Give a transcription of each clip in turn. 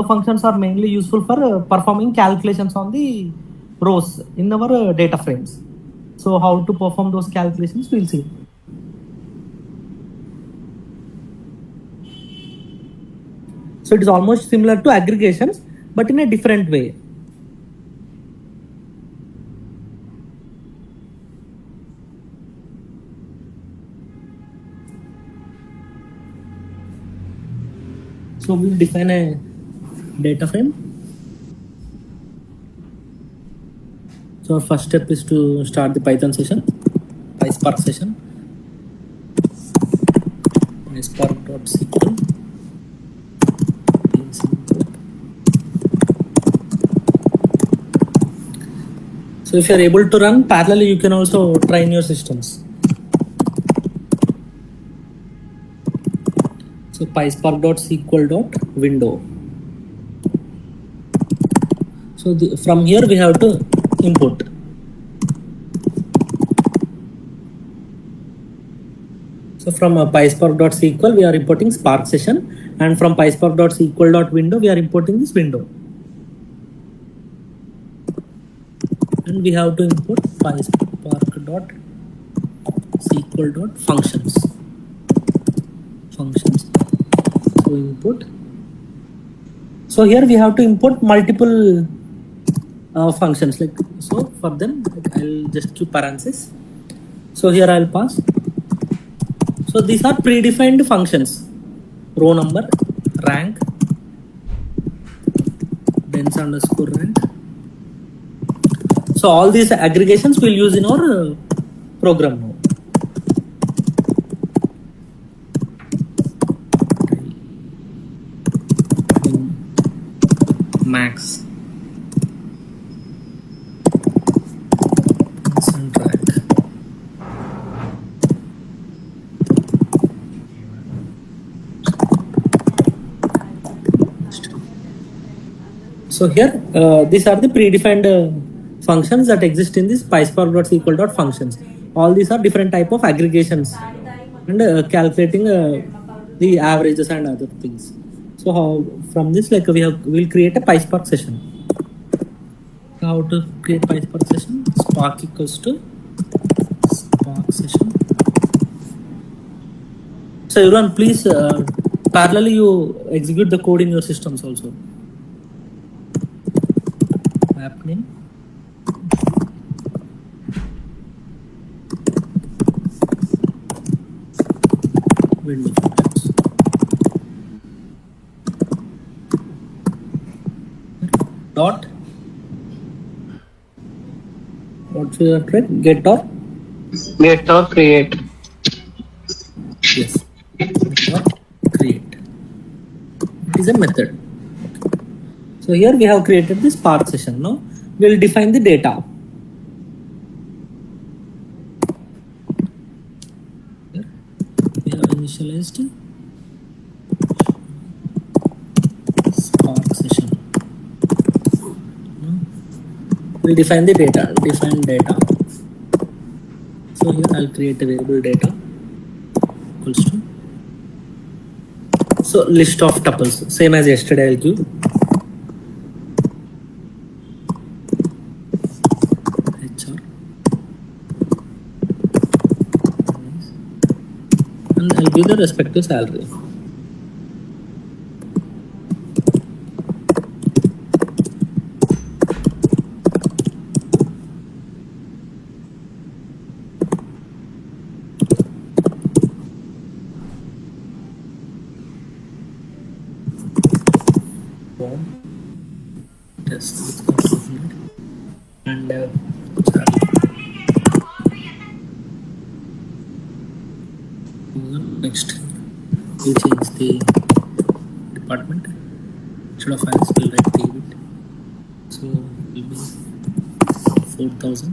functions are mainly useful for performing calculations on the rows in our data frames. So how to perform those calculations, we'll see. So it is almost similar to aggregations, but in a different way. So we'll define a data frame. So our first step is to start the Python session, PySpark session. PySpark.sql. So if you are able to run parallelly, you can also train your systems. So PySpark.sql.window. So from here we have to input. So from PySpark.sql we are importing Spark session, and from PySpark.sql.window we are importing this window. And we have to import PySpark.sql.functions. So input. So here we have to import multiple functions. Like so, for them I'll just keep parentheses. So here I'll pass. So these are predefined functions: row number, rank, dense underscore rank. So all these aggregations we'll use in our program now. Max and rank. So here these are the predefined functions that exist in this PySpark.sql.functions. All these are different type of aggregations and calculating the averages and other things. So how from this, like we'll create a PySpark session. How to create PySpark session? Spark equals to Spark session. So everyone, please parallelly you execute the code in your systems also. App name. Window functions. Dot. What's your thread? Get or create. Yes. Get or create. It is a method. So here we have created this Spark session. Now we'll define the data. Here we have initialized Spark session. We'll define the data. Define data. So here I'll create a variable data equals to. So list of tuples, same as yesterday I'll give. HR. And I'll give the respective salary. Test and next we change the department. Instead of files we'll write David. So it will be 4,000.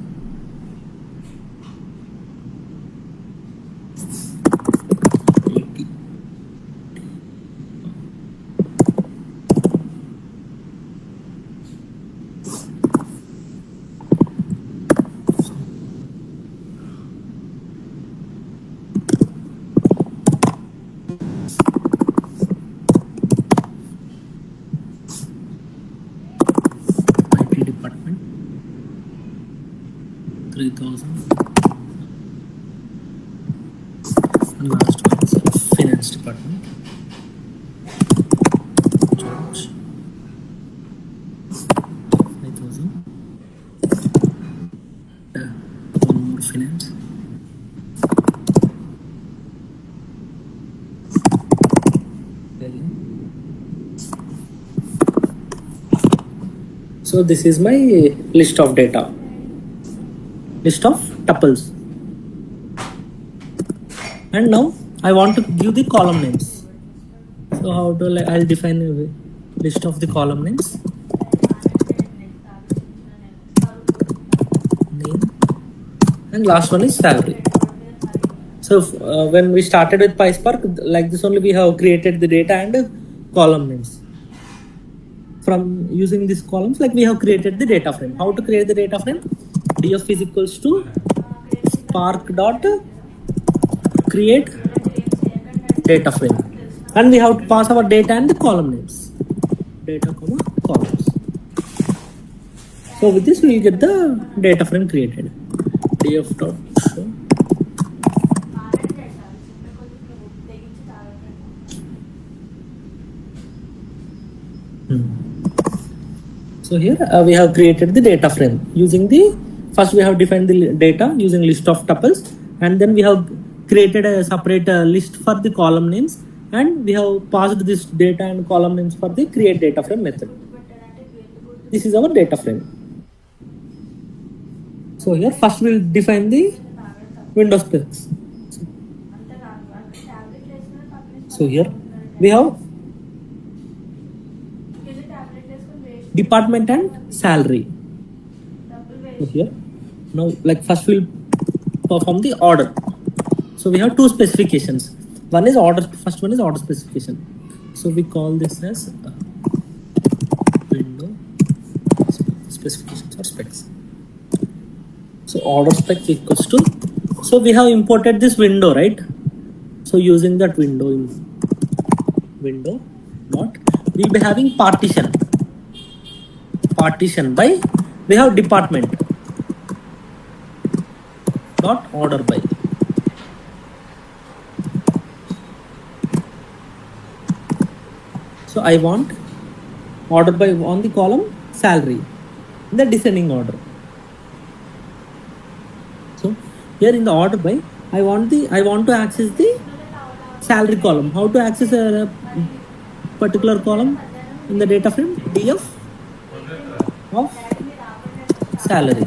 department 3000 and last one is finance department George 5000 one more finance so this is my list of data, list of tuples. And now I want to give the column names. So how to I'll define a list of the column names. Name and last one is salary. So when we started with PySpark, like this only we have created the data and column names. From using these columns, like we have created the data frame. How to create the data frame? df is equals to spark dot create data frame, and we have to pass our data and the column names, data comma columns. So with this we will get the data frame created. df dot show So here we have created the data frame using the, first we have defined the data using list of tuples, and then we have created a separate list for the column names, and we have passed this data and column names for the create data frame method. This is our data frame. So here first we will define the window specs. So here we have department and salary. So here now, like first we'll perform the order. So we have two specifications. One is order, first one is order specification. So we call this as window specifications or specs. So order spec equals to, so we have imported this window, right? So using that window in window dot, we'll be having partition by, we have department dot order by. So I want order by on the column salary in the descending order. So here in the order by, I want to access the salary column. How to access a particular column in the data frame? df of salary.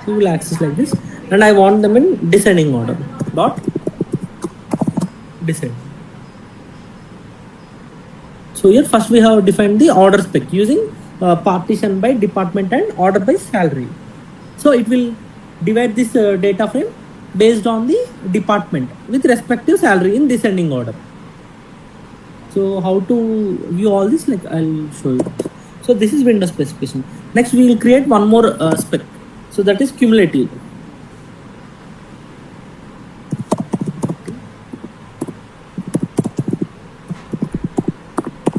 So we will access like this, and I want them in descending order dot descend. So here first we have defined the order spec using partition by department and order by salary. So it will divide this data frame based on the department with respective salary in descending order. So how to view all this, like I'll show you. So this is window specification. Next we will create one more spec. So that is cumulative.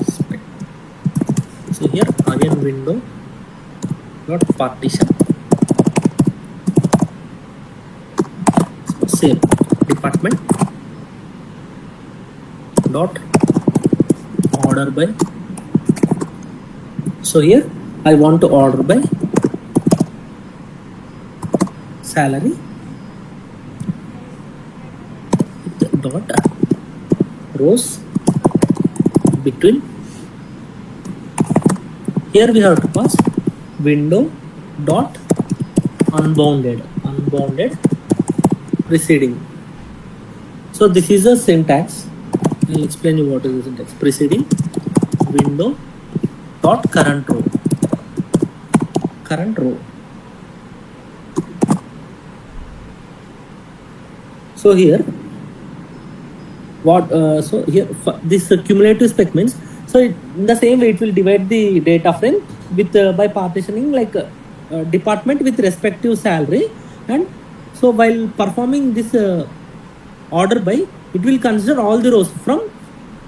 Spec. So here again window dot partition. So same department dot order by. So here I want to order by salary dot rows between. Here we have to pass window dot unbounded preceding. So this is a syntax. I'll explain you what is the syntax. Preceding window dot current row. So here what so here this cumulative spec means, so in the same way it will divide the data frame with by partitioning like department with respective salary, and so while performing this order by, it will consider all the rows from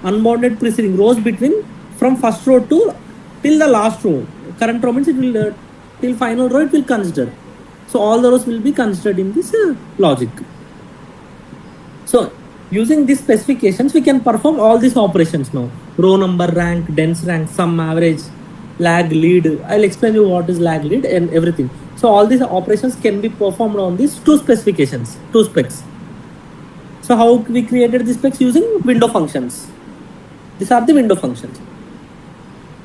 unbounded preceding, rows between from first row to till the last row, current row means it will till final row it will consider. So all the rows will be considered in this logic. So using these specifications, we can perform all these operations now. Row number, rank, dense rank, sum, average, lag, lead. I'll explain you what is lag, lead and everything. So all these operations can be performed on these two specifications, two specs. So how we created these specs? Using window functions. These are the window functions.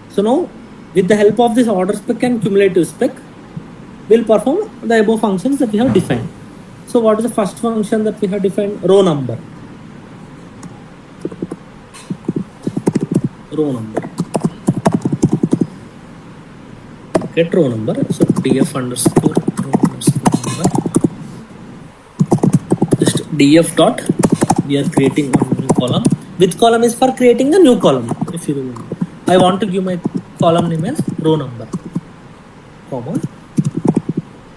So now with the help of this order spec and cumulative spec, we'll perform the above functions that we have defined. So what is the first function that we have defined? Row number. Row number. Get row number. So df underscore row underscore number. Just df dot. We are creating one new column. Which column is for creating a new column? If you remember, I want to give my column name as row number, comma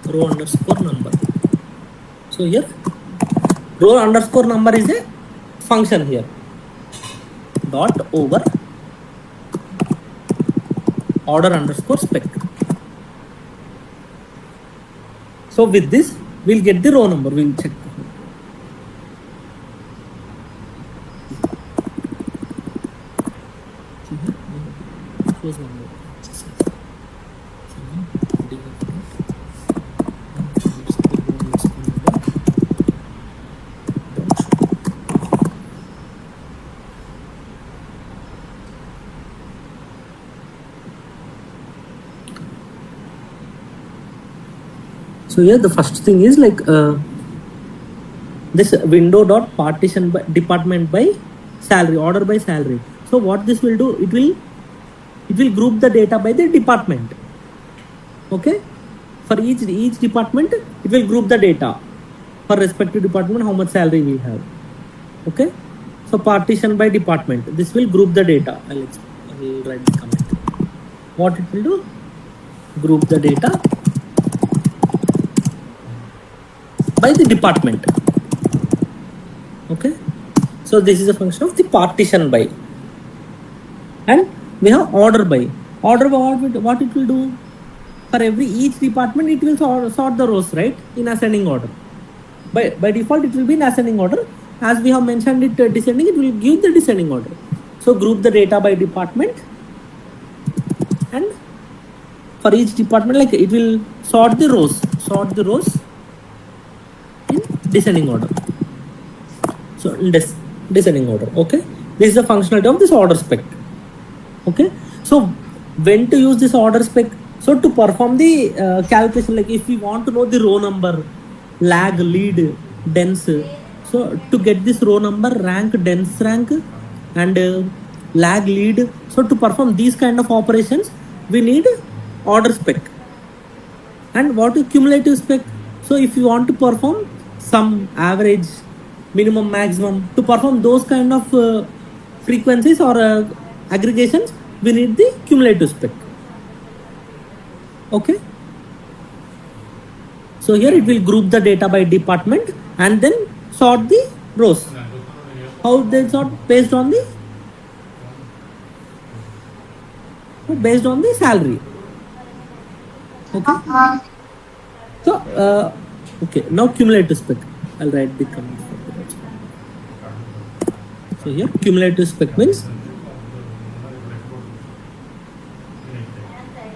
row underscore number. So here row underscore number is a function here. Dot over order underscore spec. So with this, we'll get the row number. We'll check. So here the first thing is like this window dot partition by department by salary, order by salary. So what this will do, it will group the data by the department. Okay, for each department it will group the data for respective department, how much salary we have. Okay, so partition by department, this will group the data. I will write the comment. What it will do, group the data by the department. Okay, so this is a function of the partition by. And we have order by. Order by, what it will do, for each department it will sort the rows, right, in ascending order. By default it will be in ascending order. As we have mentioned it descending, it will give the descending order. So group the data by department, and for each department, like it will sort the rows in descending order. So in descending order. Okay, this is the functionality of this order spec. Okay, so when to use this order spec? So to perform the calculation, like if we want to know the row number, lag, lead, dense. So to get this row number, rank, dense rank, and lag, lead. So to perform these kind of operations, we need order spec. And what is cumulative spec? So if you want to perform sum, average, minimum, maximum, to perform those kind of frequencies or aggregations, we need the cumulative spec. Okay, so here it will group the data by department and then sort the rows. How they sort? Based on the salary. Okay, so okay, now cumulative spec. I'll write the comment for that. So here cumulative spec means,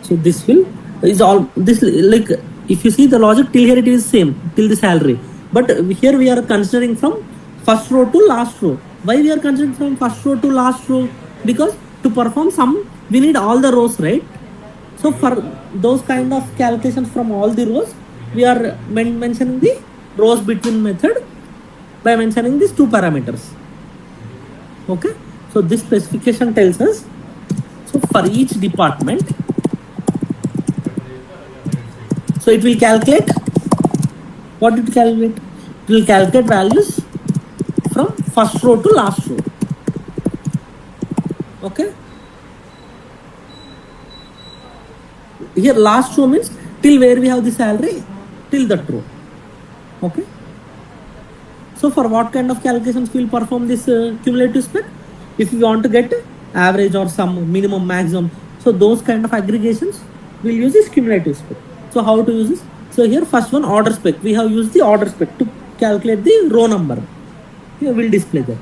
so this will is all this, like if you see the logic till here it is same till the salary, but here we are considering from first row to last row. Why we are considering from first row to last row? Because to perform sum we need all the rows, right? So for those kind of calculations from all the rows, we are mentioning the rows between method by mentioning these two parameters. Okay, so this specification tells us, so for each department, so it will calculate, what it will calculate? It will calculate values from first row to last row. Okay, here last row means till where we have the salary, till that row. Okay, so for what kind of calculations we will perform this cumulative spec? If we want to get average or sum, minimum, maximum, so those kind of aggregations we'll use this cumulative spec. So how to use this? So here first one order spec. We have used the order spec to calculate the row number. Here we'll display that.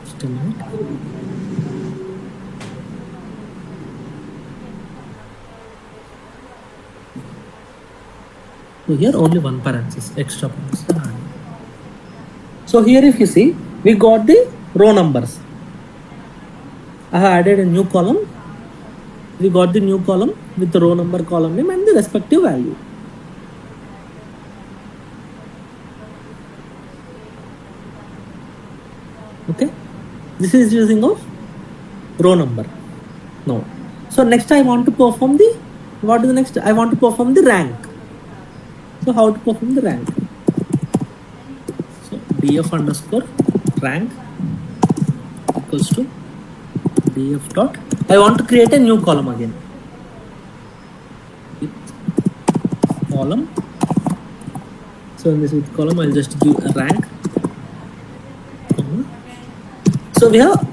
Just a minute. So here only one parenthesis, extra parenthesis. So here if you see, we got the row numbers. I have added a new column. We got the new column with the row number, column name and the respective value. Okay, this is using of row number. Now, so next I want to perform the, what is the next? I want to perform the rank. So how to perform the rank? So df underscore rank equals to df dot. I want to create a new column again. With column. So in this with column, I'll just give a rank. So we have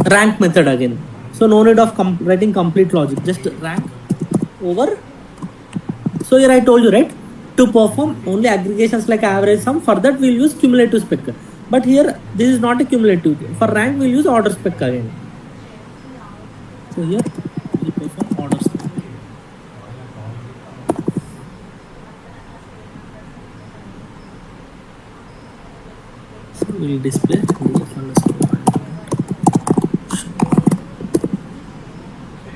rank method again. So no need of writing complete logic. Just rank over. So here I told you, right, to perform only aggregations like average sum. For that we'll use cumulative spec. But here this is not a cumulative. For rank we'll use order spec again. So here we'll perform order spec. So we'll display df underscore.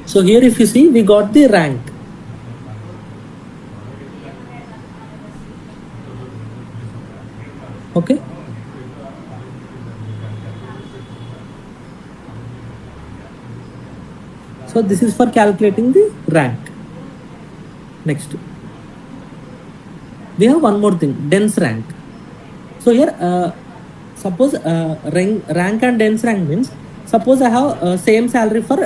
So here if you see, we got the rank. Okay. So this is for calculating the rank. Next, we have one more thing, dense rank. So here, suppose rank and dense rank means, suppose I have same salary for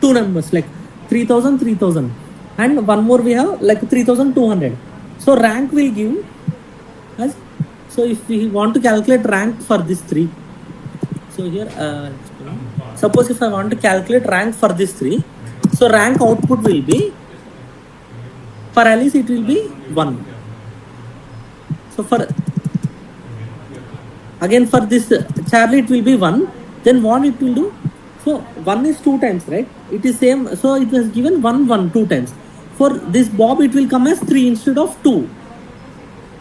two numbers like 3000, 3000, and one more we have like 3200. So rank will give as, so if we want to calculate rank for this three, so here suppose if I want to calculate rank for this three, so rank output will be, for Alice it will be 1. So for again for this Charlie it will be 1. Then what it will do? So 1 is 2 times, right? It is same. So it was given 1 1 2 times. For this Bob it will come as 3 instead of 2.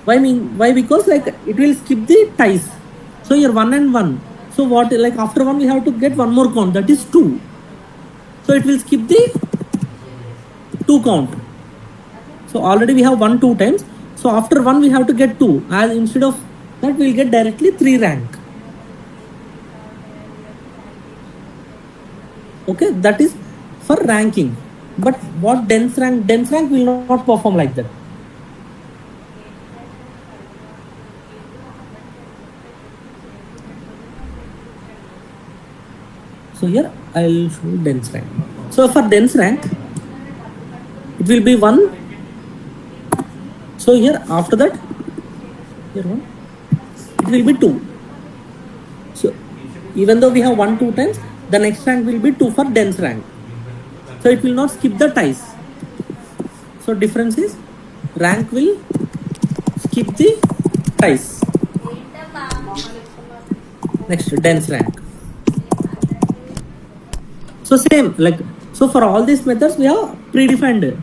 Why? Because like it will skip the ties. So here 1 and 1. So what, like after 1 we have to get one more count, that is 2. So it will skip the 2 count. So already we have 1 2 times. So after 1 we have to get 2. As instead of that we will get directly 3 rank. Okay, that is for ranking. But what dense rank? Dense rank will not perform like that. So here I will show dense rank. So for dense rank, it will be 1. So here after that, here 1, it will be 2. So even though we have 1 2 times, the next rank will be 2 for dense rank. So it will not skip the ties. So difference is rank will skip the ties. Next, dense rank. So same, like, so for all these methods we have predefined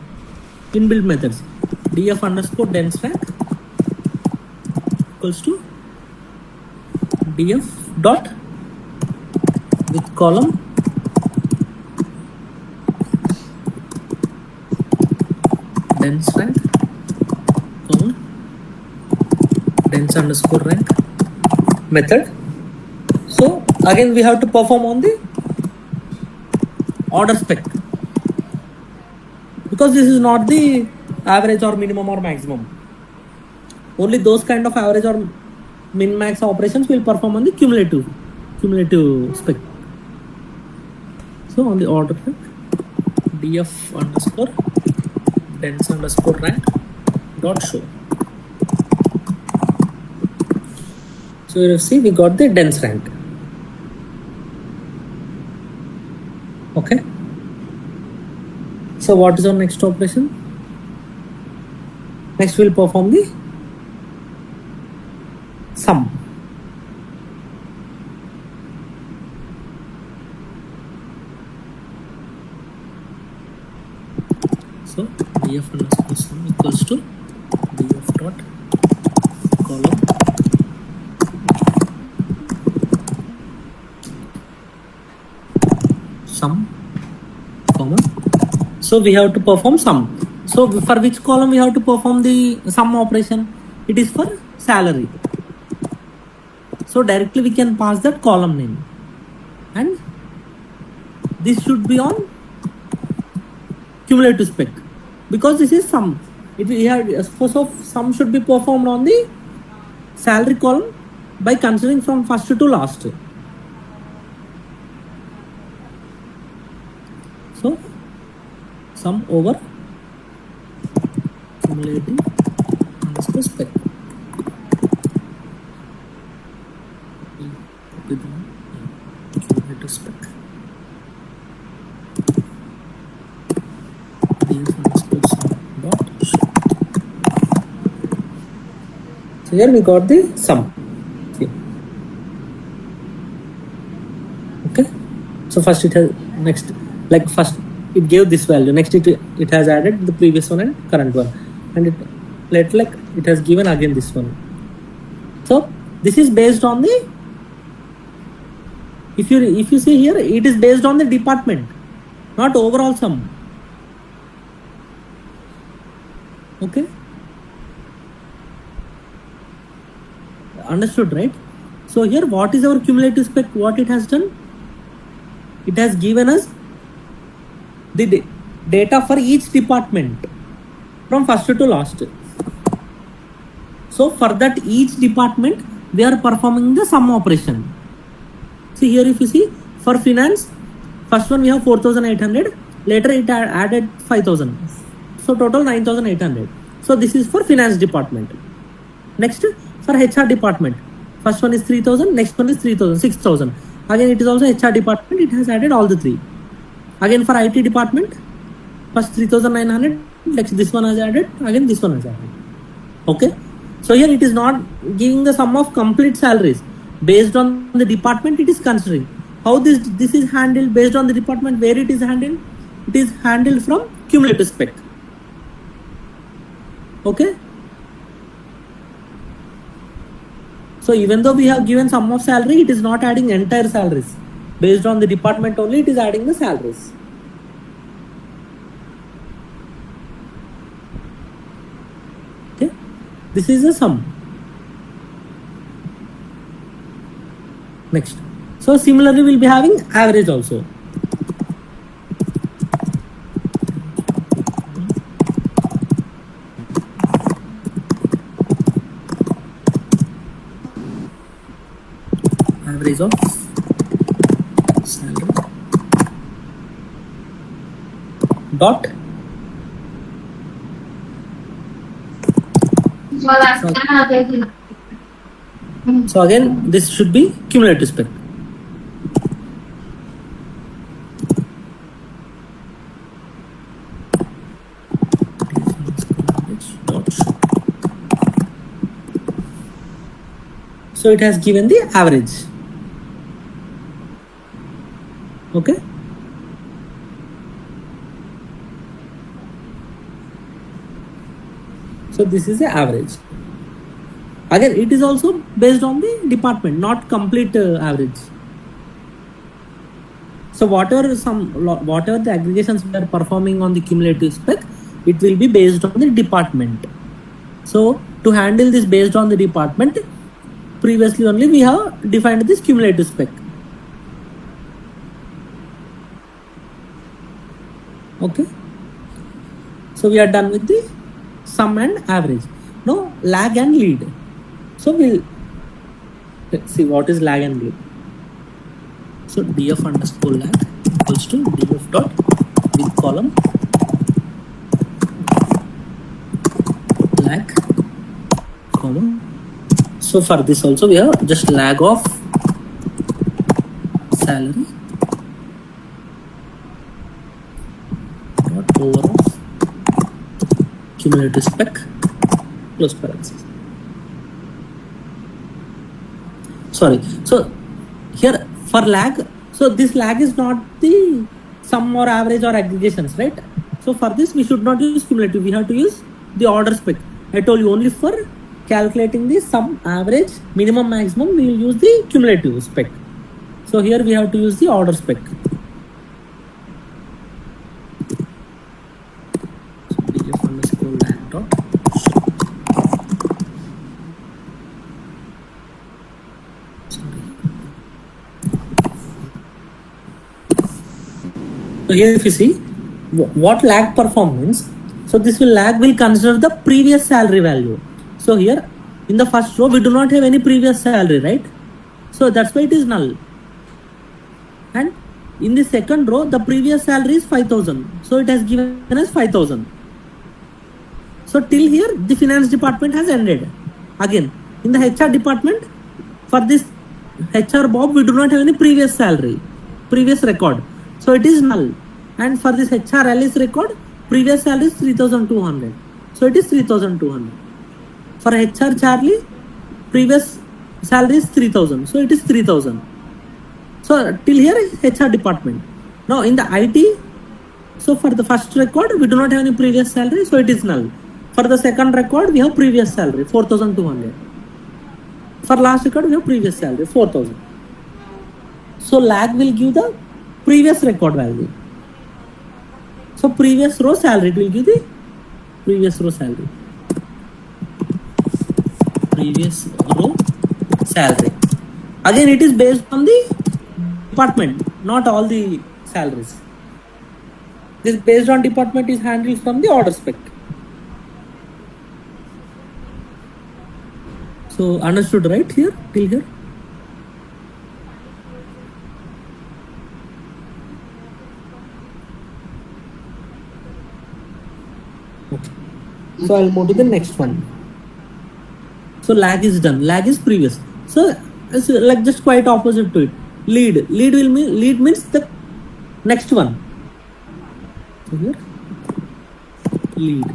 inbuilt methods. df underscore dense rank equals to df dot with column dense rank, column dense underscore rank method. So again we have to perform on the order spec, because this is not the average or minimum or maximum. Only those kind of average or min max operations will perform on the cumulative spec. So on the order spec, df underscore dense underscore rank dot show. So you see we got the dense rank. Okay. So what is our next operation? Next we'll perform the sum. So df underscore sum equals to df dot column sum comma. So we have to perform sum. So for which column we have to perform the sum operation? It is for salary. So directly we can pass that column name, and this should be on cumulative spec because this is sum. So sum should be performed on the salary column by considering from first to last. So sum over cumulative underscore spec. Cumulative spec. So here we got the sum. See. Okay. So first it has first it gave this value. Next it has added the previous one and current one, and it has given again this one. So this is based on the, if you see here, it is based on the department, not overall sum. Okay. Understood, right? So here what is our cumulative spec? What it has done? It has given us the data for each department from first to last. So for that each department we are performing the sum operation. See here, if you see, for finance, first one we have 4,800, later it added 5,000, so total 9,800. So this is for finance department. Next, for HR department, first one is 3,000, next one is 3,000, 6,000. Again it is also HR department, it has added all the three. Again for IT department, first 3,900, next this one has added, again this one has added. Okay. So here it is not giving the sum of complete salaries. Based on the department it is considering. How this is handled based on the department where it is handled? It is handled from cumulative spec. Okay. So even though we have given sum of salary, it is not adding entire salaries. Based on the department only, it is adding the salaries. Okay. This is the sum. Next. So similarly, we'll be having average also. Average of salary dot. So again, this should be cumulative spec. So it has given the average. Okay. So this is the average. Again, it is also based on the department, not complete average. So whatever the aggregations we are performing on the cumulative spec, it will be based on the department. So to handle this based on the department, previously only we have defined this cumulative spec. Okay. So we are done with the sum and average. Now lag and lead. So let's see what is lag and lead. So df underscore lag equals to df dot with column lag, column So for this also we have just lag of salary dot over of cumulative spec close parenthesis. Sorry, so here for lag, so this lag is not the sum or average or aggregations, right? So for this we should not use cumulative, we have to use the order spec. I told you only for calculating the sum, average, minimum, maximum we will use the cumulative spec. So here we have to use the order spec. So df underscore lag dot So here if you see what lag performance, so this lag will consider the previous salary value. So here in the first row we do not have any previous salary, right? So that's why it is null. And in the second row the previous salary is 5,000, so it has given us 5,000. So till here the finance department has ended. Again in the HR department, for this HR Bob we do not have any previous salary, previous record, so it is null. And for this HR Alice record, previous salary is 3,200, so it is 3,200. For HR Charlie, previous salary is 3,000, so it is 3,000. So till here is HR department. Now in the IT, so for the first record we do not have any previous salary, so it is null. For the second record we have previous salary 4,200. For last record we have previous salary 4,000. So lag will give the previous record value. So previous row salary, it will give the previous row salary. Previous row salary. Again it is based on the department, not all the salaries. This based on department is handled from the order spec. So understood right here till here? Okay. So I'll move to the next one. So lag is done. Lag is previous. So it's like just quite opposite to it. Lead means the next one. So here lead.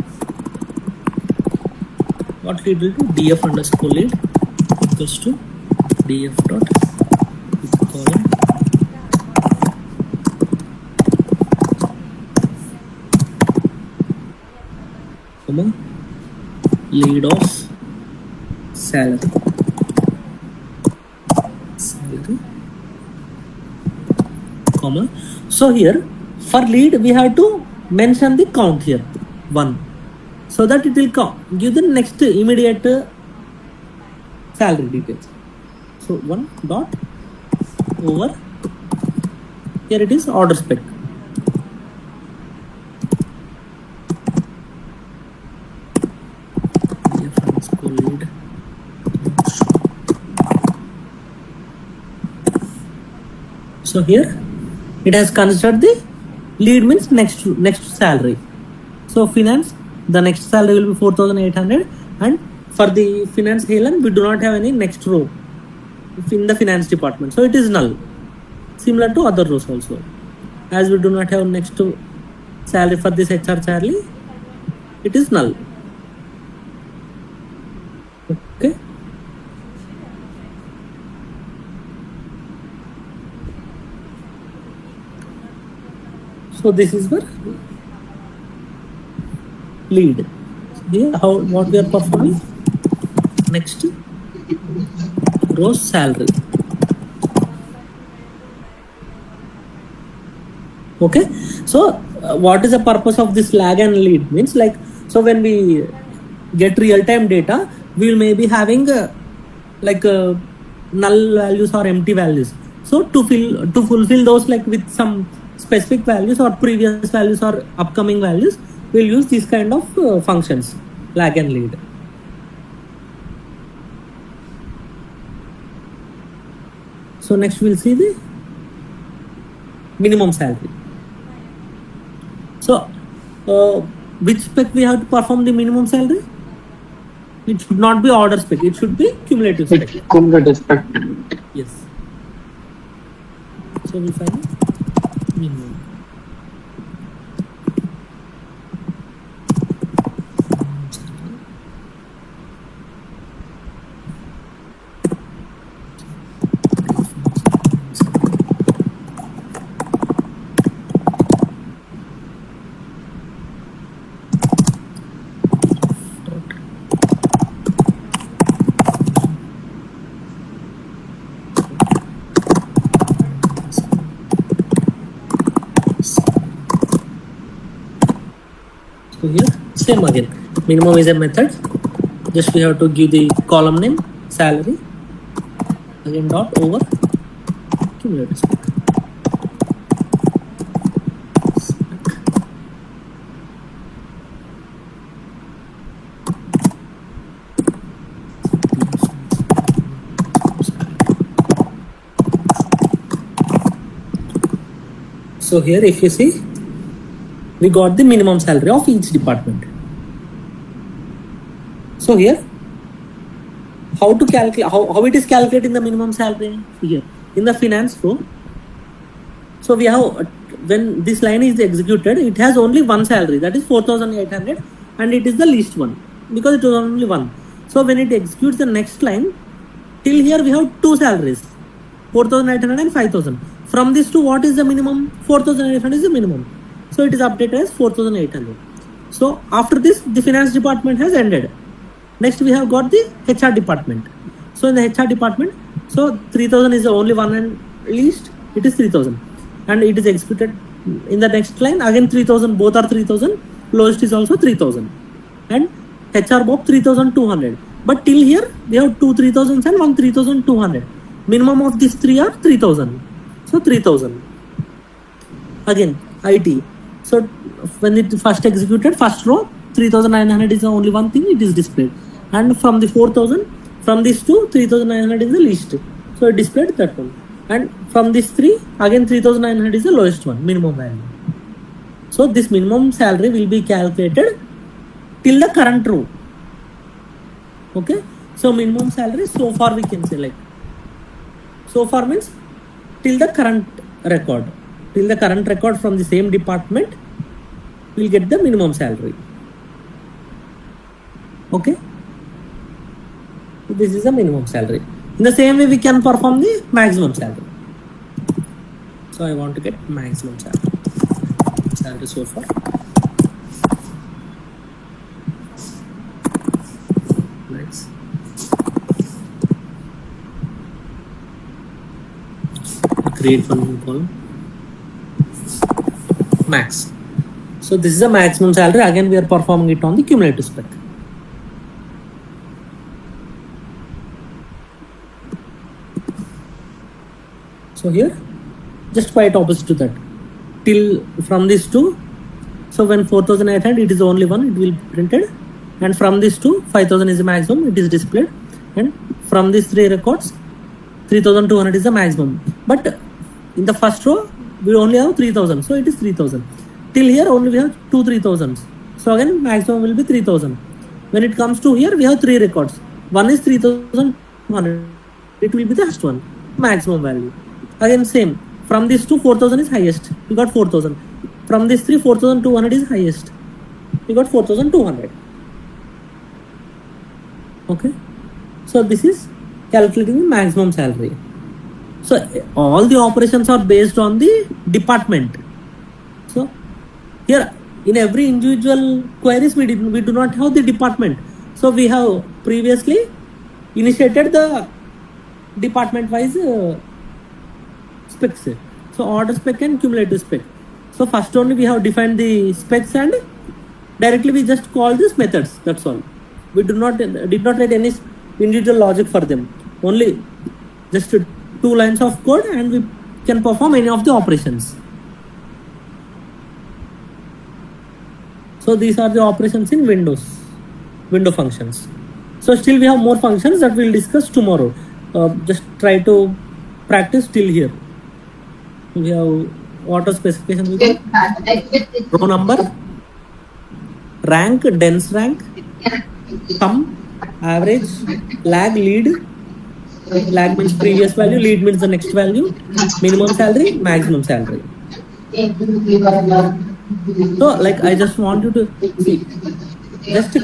What lead will do? Df underscore lead equals to df dot column comma lead of salary comma. So here for lead we have to mention the count here 1, so that it will give the next immediate salary details. So 1 dot over here it is order spec. Lead. So here it has considered the lead means next salary. So finance, the next salary will be 4,800, and for the finance Helen we do not have any next row in the finance department, so it is null. Similar to other rows also, as we do not have next salary for this HR Charlie, it is null. Okay. So this is for lead. Here what we are performing next row salary. Okay, so what is the purpose of this lag and lead means, like, so when we get real-time data we will maybe having null values or empty values. So to fulfill those, like with some specific values or previous values or upcoming values, we'll use these kind of functions, lag and lead. So next we'll see the minimum salary. So which spec we have to perform the minimum salary? It should not be order spec. It should be cumulative spec. It's cumulative spec. Yes. So we find minimum. So here same again, minimum is a method, just we have to give the column name salary, again dot over cumulative spec. So here if you see, we got the minimum salary of each department. So here, how to calculate, how it is calculating the minimum salary here in the finance flow. So we have, when this line is executed, it has only one salary, that is 4,800, and it is the least one because it was only one. So when it executes the next line, till here we have two salaries, 4,800 and 5,000. From these two, what is the minimum? 4,800 is the minimum. So it is updated as 4,800. So after this, the finance department has ended. Next we have got the HR department. So in the HR department, so 3,000 is the only one and least, it is 3,000. And it is executed in the next line, again 3,000, both are 3,000, lowest is also 3,000. And HR both 3,200. But till here, we have two 3,000s and one 3,200. Minimum of these three are 3,000. So 3,000. Again, IT. So when it first executed, first row, 3,900 is the only one thing, it is displayed. And from the 4,000, from these two, 3,900 is the least. So it displayed that one. And from these three, again 3,900 is the lowest one, minimum value. So this minimum salary will be calculated till the current row. Okay. So minimum salary, so far we can say like, so far means till the current record. Till the current record from the same department, we'll get the minimum salary. Okay. So this is the minimum salary. In the same way, we can perform the maximum salary. So I want to get maximum salary. Salary so far. Nice. Create one new column. Max. So this is the maximum salary. Again, we are performing it on the cumulative spec. So here, just quite opposite to that. Till from this two, so when 4,800, it is only one, it will be printed. And from this two, 5,000 is the maximum, it is displayed. And from these three records, 3,200 is the maximum. But in the first row, we only have 3,000, so it is 3,000. Till here, only we have two 3,000s. So again, maximum will be 3,000. When it comes to here, we have three records. One is 3,100. It will be the first one, maximum value. Again, same. From this two, 4,000 is highest. We got 4,000. From this three, 4,200 is highest. We got 4,200. Okay. So this is calculating the maximum salary. So all the operations are based on the department. So here in every individual queries, we do not have the department. So we have previously initiated the department wise specs. So order spec and cumulative spec. So first only we have defined the specs and directly we just call these methods. That's all. We did not write any individual logic for them. Only just two lines of code and we can perform any of the operations. So these are the operations in window functions. So still we have more functions that we'll discuss tomorrow. Just try to practice till here. We have auto specification, row number, rank, dense rank, sum, average, lag, lead. Lag means previous value, lead means the next value, minimum salary, maximum salary. So like I just want you to see, just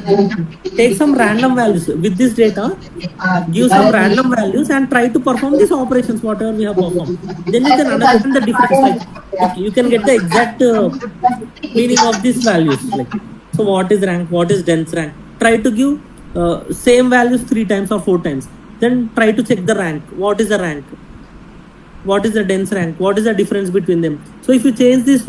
take some random values with this data, give some random values and try to perform these operations whatever we have performed. Then you can understand the difference, like you can get the exact meaning of these values. Like, so what is rank, what is dense rank? Try to give same values 3 times or 4 times. Then try to check the rank. What is the rank? What is the dense rank? What is the difference between them? So if you change this